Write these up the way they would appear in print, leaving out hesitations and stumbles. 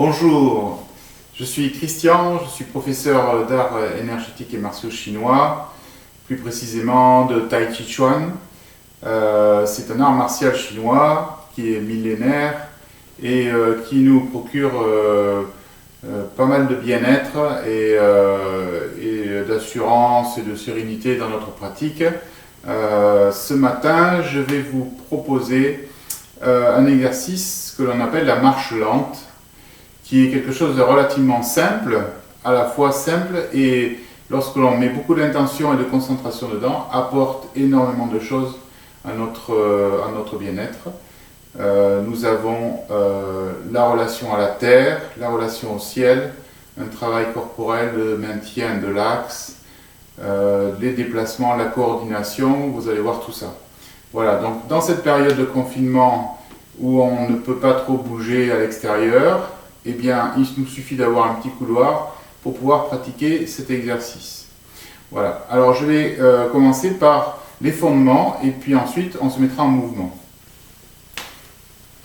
Bonjour, je suis Christian, je suis professeur d'art énergétique et martiaux chinois, plus précisément de Tai Chi Chuan. C'est un art martial chinois qui est millénaire et qui nous procure pas mal de bien-être et d'assurance et de sérénité dans notre pratique. Ce matin, je vais vous proposer un exercice que l'on appelle la marche lente, qui est quelque chose de relativement simple, à la fois simple et lorsque l'on met beaucoup d'intention et de concentration dedans, apporte énormément de choses à notre bien-être. Nous avons la relation à la terre, la relation au ciel, un travail corporel de maintien de l'axe, les déplacements, la coordination, vous allez voir tout ça. Voilà, donc dans cette période de confinement où on ne peut pas trop bouger à l'extérieur, eh bien, il nous suffit d'avoir un petit couloir pour pouvoir pratiquer cet exercice. Voilà, alors je vais commencer par les fondements et puis ensuite on se mettra en mouvement.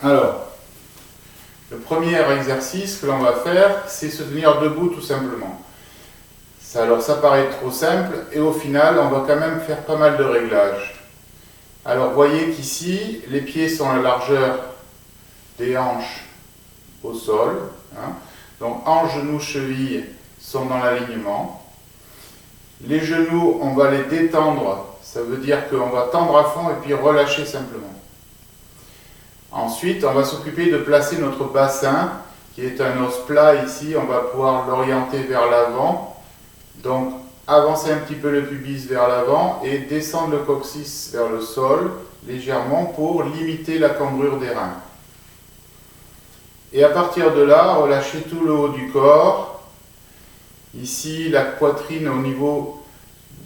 Alors, le premier exercice que l'on va faire, c'est se tenir debout tout simplement. Alors ça paraît trop simple et au final on va quand même faire pas mal de réglages. Alors voyez qu'ici, les pieds sont à la largeur des hanches au sol. Donc hanches, genoux, chevilles sont dans l'alignement. Les genoux, on va les détendre, ça veut dire qu'on va tendre à fond et puis relâcher simplement. Ensuite, on va s'occuper de placer notre bassin, qui est un os plat ici, on va pouvoir l'orienter vers l'avant. Donc avancer un petit peu le pubis vers l'avant et descendre le coccyx vers le sol légèrement pour limiter la cambrure des reins. Et à partir de là, relâchez tout le haut du corps. Ici, la poitrine au niveau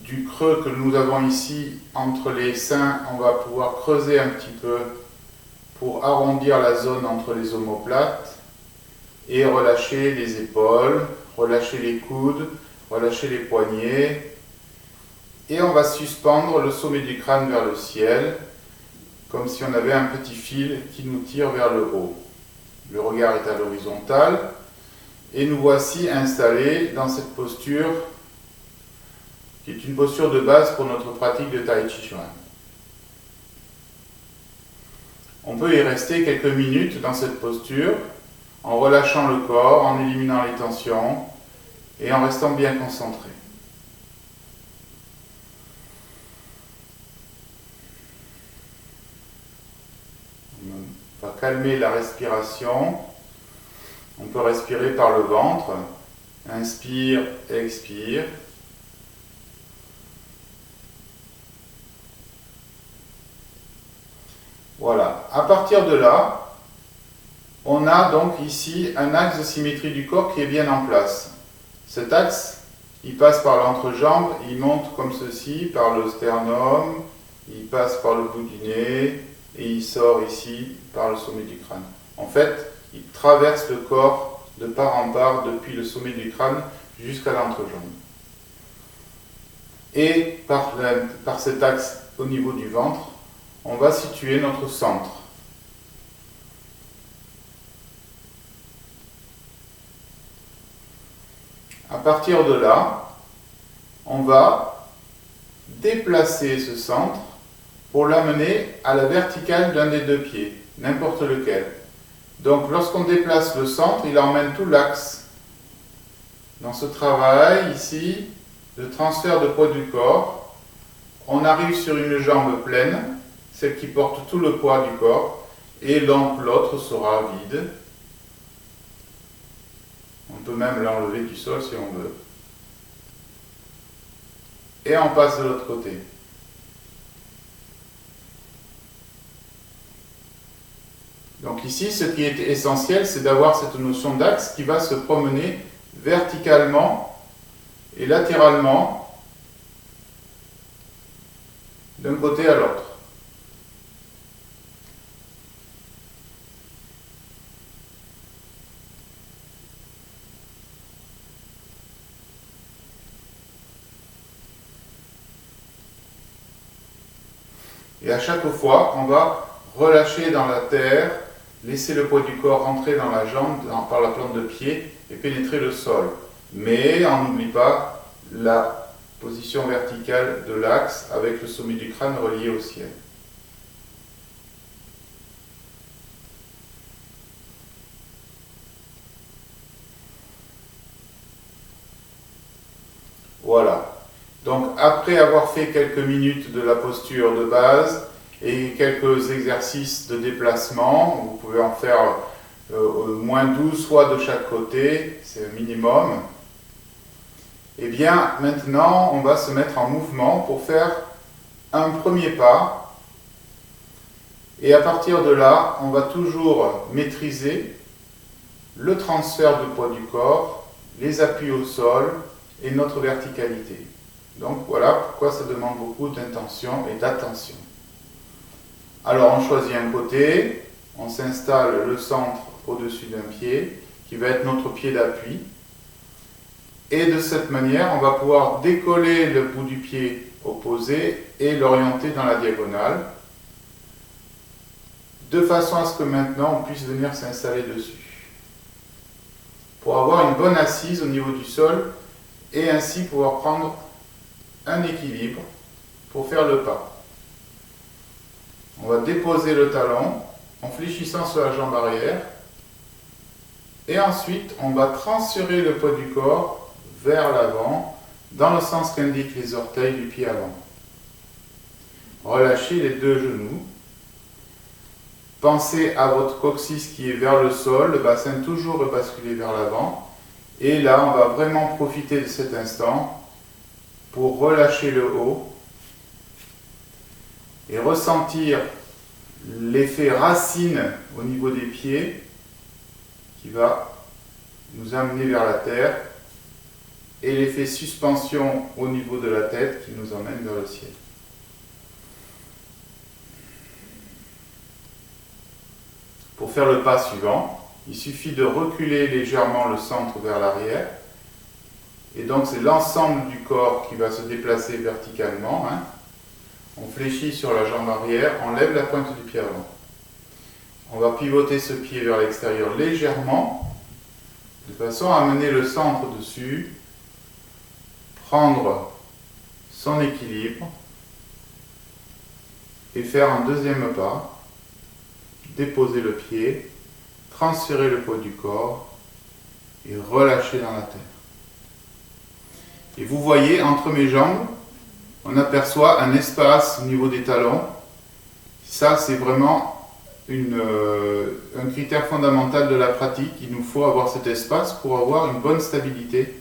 du creux que nous avons ici entre les seins, on va pouvoir creuser un petit peu pour arrondir la zone entre les omoplates et relâcher les épaules, relâcher les coudes, relâcher les poignets. Et on va suspendre le sommet du crâne vers le ciel, comme si on avait un petit fil qui nous tire vers le haut. Le regard est à l'horizontale et nous voici installés dans cette posture qui est une posture de base pour notre pratique de Tai Chi Chuan. On peut y rester quelques minutes dans cette posture en relâchant le corps, en éliminant les tensions et en restant bien concentré. On va calmer la respiration. On peut respirer par le ventre. Inspire, expire. Voilà. À partir de là, on a donc ici un axe de symétrie du corps qui est bien en place. Cet axe, il passe par l'entrejambe, il monte comme ceci, par le sternum, il passe par le bout du nez, et il sort ici par le sommet du crâne. En fait, il traverse le corps de part en part depuis le sommet du crâne jusqu'à l'entrejambe. Et par cet axe au niveau du ventre, on va situer notre centre. À partir de là, on va déplacer ce centre pour l'amener à la verticale d'un des deux pieds, n'importe lequel. Donc lorsqu'on déplace le centre, il emmène tout l'axe dans ce travail ici de transfert de poids du corps. On arrive sur une jambe pleine, celle qui porte tout le poids du corps, et l'autre sera vide. On peut même l'enlever du sol si on veut. Et on passe de l'autre côté. Donc ici, ce qui est essentiel, c'est d'avoir cette notion d'axe qui va se promener verticalement et latéralement d'un côté à l'autre. Et à chaque fois, on va relâcher dans la terre laisser le poids du corps rentrer dans la jambe par la plante de pied et pénétrer le sol. Mais on n'oublie pas la position verticale de l'axe avec le sommet du crâne relié au ciel. Voilà. Donc après avoir fait quelques minutes de la posture de base et quelques exercices de déplacement, vous pouvez en faire moins 12 fois de chaque côté, c'est un minimum. Et bien maintenant on va se mettre en mouvement pour faire un premier pas. Et à partir de là, on va toujours maîtriser le transfert de poids du corps, les appuis au sol et notre verticalité. Donc voilà pourquoi ça demande beaucoup d'intention et d'attention. Alors on choisit un côté, on s'installe le centre au-dessus d'un pied, qui va être notre pied d'appui. Et de cette manière, on va pouvoir décoller le bout du pied opposé et l'orienter dans la diagonale, de façon à ce que maintenant on puisse venir s'installer dessus. Pour avoir une bonne assise au niveau du sol, et ainsi pouvoir prendre un équilibre pour faire le pas. On va déposer le talon en fléchissant sur la jambe arrière et ensuite on va transférer le poids du corps vers l'avant dans le sens qu'indiquent les orteils du pied avant. Relâchez les deux genoux. Pensez à votre coccyx qui est vers le sol, le bassin toujours basculé vers l'avant. Et là, on va vraiment profiter de cet instant pour relâcher le haut et ressentir l'effet racine au niveau des pieds qui va nous amener vers la terre et l'effet suspension au niveau de la tête qui nous emmène vers le ciel. Pour faire le pas suivant, il suffit de reculer légèrement le centre vers l'arrière. Et donc c'est l'ensemble du corps qui va se déplacer verticalement. On fléchit sur la jambe arrière, on lève la pointe du pied avant. On va pivoter ce pied vers l'extérieur légèrement, de façon à amener le centre dessus, prendre son équilibre et faire un deuxième pas, déposer le pied, transférer le poids du corps et relâcher dans la terre. Et vous voyez, entre mes jambes, on aperçoit un espace au niveau des talons. Ça, c'est vraiment un critère fondamental de la pratique. Il nous faut avoir cet espace pour avoir une bonne stabilité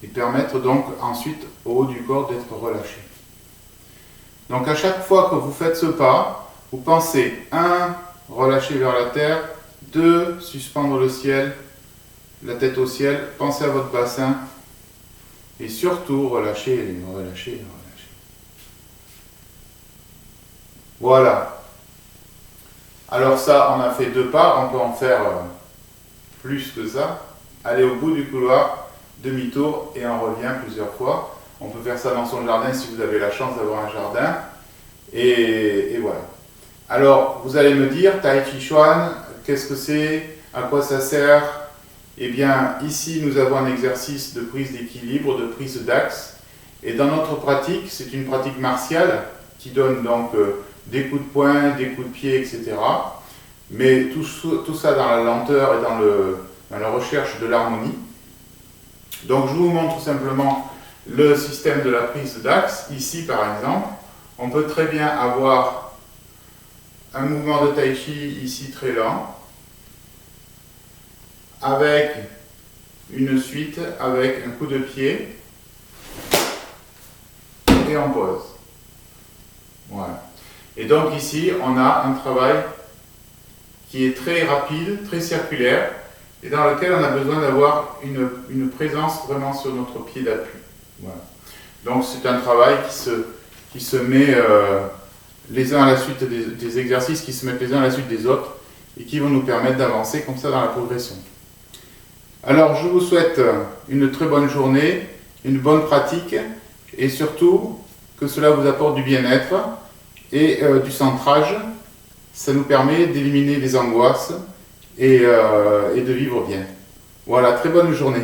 et permettre donc ensuite au haut du corps d'être relâché. Donc à chaque fois que vous faites ce pas, vous pensez 1, relâcher vers la terre, 2, suspendre le ciel, la tête au ciel, pensez à votre bassin et surtout relâchez, relâchez, relâchez. Voilà. Alors ça, on a fait 2 pas, on peut en faire plus que ça. Allez au bout du couloir, demi-tour et on revient plusieurs fois. On peut faire ça dans son jardin si vous avez la chance d'avoir un jardin. Et voilà. Alors, vous allez me dire, Tai Chi Chuan, qu'est-ce que c'est? À quoi ça sert? Eh bien, ici, nous avons un exercice de prise d'équilibre, de prise d'axe. Et dans notre pratique, c'est une pratique martiale qui donne donc des coups de poing, des coups de pied, etc. Mais tout ça dans la lenteur et dans la recherche de l'harmonie. Donc, je vous montre simplement le système de la prise d'axe. Ici, par exemple, on peut très bien avoir un mouvement de Tai Chi ici très lent, avec une suite, avec un coup de pied, et on pose. Voilà. Et donc ici, on a un travail qui est très rapide, très circulaire, et dans lequel on a besoin d'avoir une présence vraiment sur notre pied d'appui. Voilà. Donc c'est un travail qui se met les uns à la suite des exercices qui se mettent les uns à la suite des autres et qui vont nous permettre d'avancer comme ça dans la progression. Alors je vous souhaite une très bonne journée, une bonne pratique et surtout que cela vous apporte du bien-être et du centrage. Ça nous permet d'éliminer les angoisses et de vivre bien. Voilà, très bonne journée.